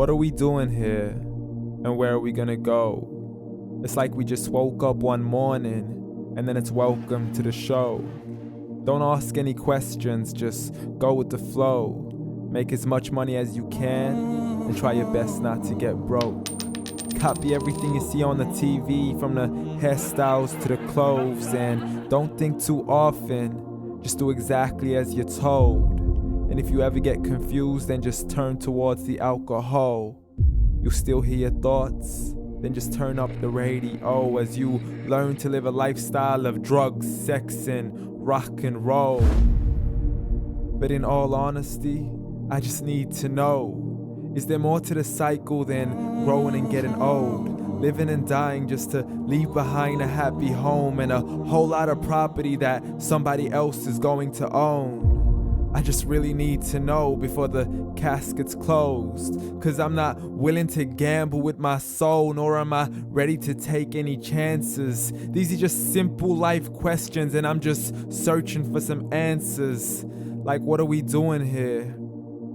What are we doing here? And where are we gonna go? It's like we just woke up one morning and then it's welcome to the show. Don't ask any questions, just go with the flow. Make as much money as you can and try your best not to get broke. Copy everything you see on the TV, from the hairstyles to the clothes, and don't think too often, just do exactly as you're told. And if you ever get confused, then just turn towards the alcohol. You'll still hear your thoughts, then just turn up the radio as you learn to live a lifestyle of drugs, sex, and rock and roll. But in all honesty, I just need to know, is there more to the cycle than growing and getting old? Living and dying just to leave behind a happy home and a whole lot of property that somebody else is going to own. I just really need to know before the casket's closed, 'cause I'm not willing to gamble with my soul, nor am I ready to take any chances. These are just simple life questions and I'm just searching for some answers. Like, what are we doing here?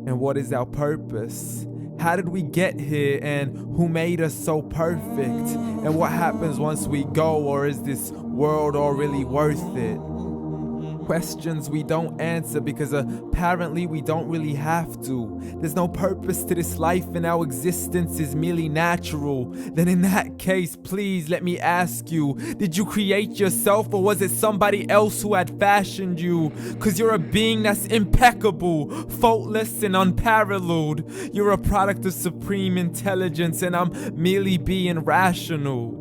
And what is our purpose? How did we get here, and who made us so perfect? And what happens once we go, or is this world all really worth it? Questions we don't answer because apparently we don't really have to. There's no purpose to this life and our existence is merely natural. Then in that case, please let me ask you, did you create yourself, or was it somebody else who had fashioned you? 'Cause you're a being that's impeccable, faultless and unparalleled. You're a product of supreme intelligence and I'm merely being rational.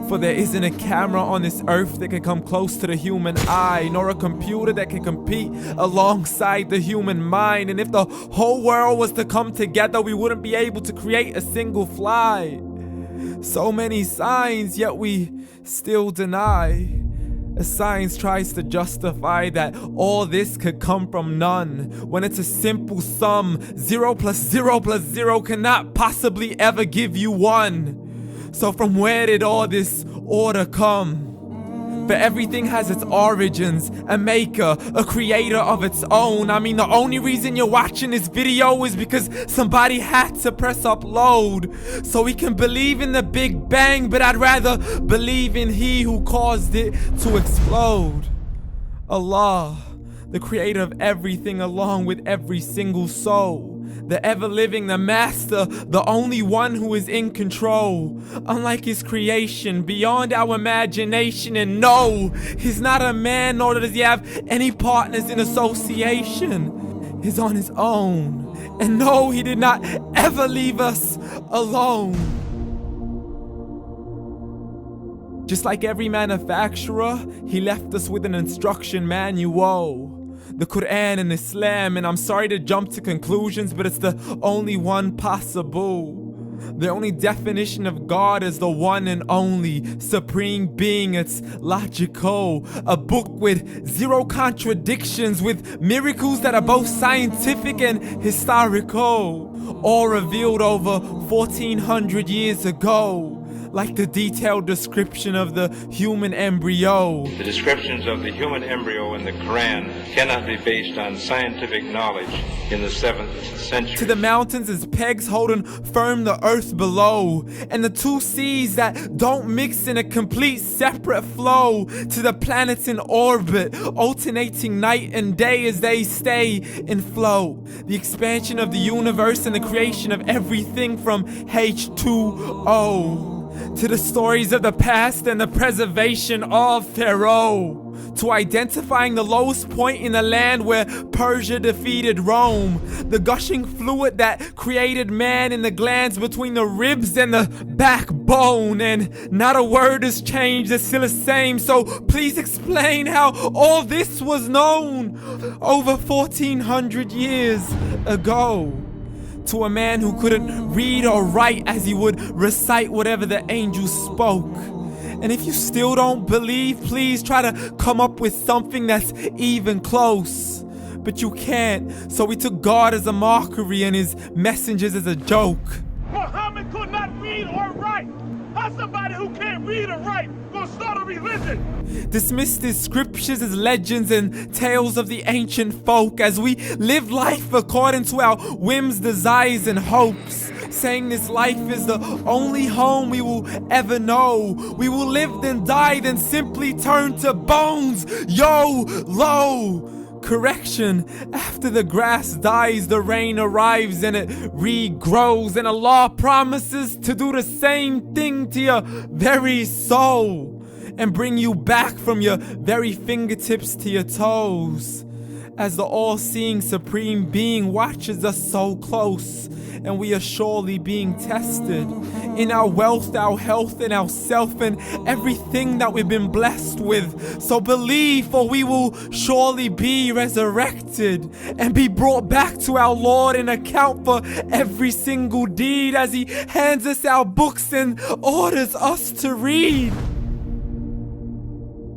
For there isn't a camera on this earth that can come close to the human eye, nor a computer that can compete alongside the human mind. And if the whole world was to come together, we wouldn't be able to create a single fly. So many signs, yet we still deny. As science tries to justify that all this could come from none, when it's a simple sum. 0 plus 0 plus 0 cannot possibly ever give you 1. So from where did all this order come? For everything has its origins, a maker, a creator of its own. I mean, the only reason you're watching this video is because somebody had to press upload. So we can believe in the Big Bang, but I'd rather believe in He who caused it to explode. Allah, the creator of everything along with every single soul. The ever-living, the master, the only one who is in control. Unlike his creation, beyond our imagination. And no, he's not a man, nor does he have any partners in association. He's on his own. And no, he did not ever leave us alone. Just like every manufacturer, he left us with an instruction manual. The Quran and Islam, and I'm sorry to jump to conclusions, but it's the only one possible. The only definition of God is the one and only supreme being. It's logical, a book with 0 contradictions, with miracles that are both scientific and historical, all revealed over 1400 years ago. Like the detailed description of the human embryo. The descriptions of the human embryo in the Quran cannot be based on scientific knowledge in the 7th century. To the mountains as pegs holding firm the earth below, and the 2 seas that don't mix in a complete separate flow. To the planets in orbit, alternating night and day as they stay in flow. The expansion of the universe and the creation of everything from H2O. To the stories of the past and the preservation of Pharaoh. To identifying the lowest point in the land where Persia defeated Rome. The gushing fluid that created man in the glands between the ribs and the backbone. And not a word has changed, it's still the same. So please explain how all this was known over 1400 years ago. To a man who couldn't read or write, as he would recite whatever the angels spoke. And if you still don't believe, please try to come up with something that's even close. But you can't, so we took God as a mockery and his messengers as a joke. Muhammad could not read or write. How's somebody who can't read or write gonna start a religion? Dismissed his scriptures as legends and tales of the ancient folk, as we live life according to our whims, desires, and hopes. saying this life is the only home we will ever know. We will live then die, then simply turn to bones. YOLO! Correction, after the grass dies, the rain arrives and it regrows, and Allah promises to do the same thing to your very soul and bring you back from your very fingertips to your toes, as the all-seeing supreme being watches us so close, and we are surely being tested in our wealth, our health, and our self, and everything that we've been blessed with. So believe, for we will surely be resurrected and be brought back to our Lord and account for every single deed, as He hands us our books and orders us to read.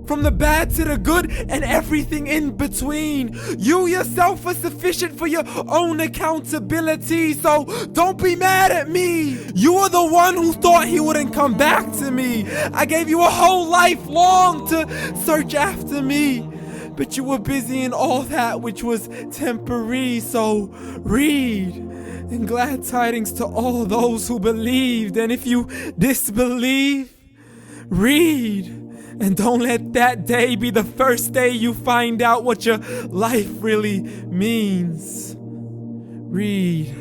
From the bad to the good and everything in between. You yourself are sufficient for your own accountability, so don't be mad at me. You are the one who thought He wouldn't come back to me. I gave you a whole life long to search after me, but you were busy in all that which was temporary, so read. And glad tidings to all those who believed, and if you disbelieve, read. And don't let that day be the first day you find out what your life really means. Read.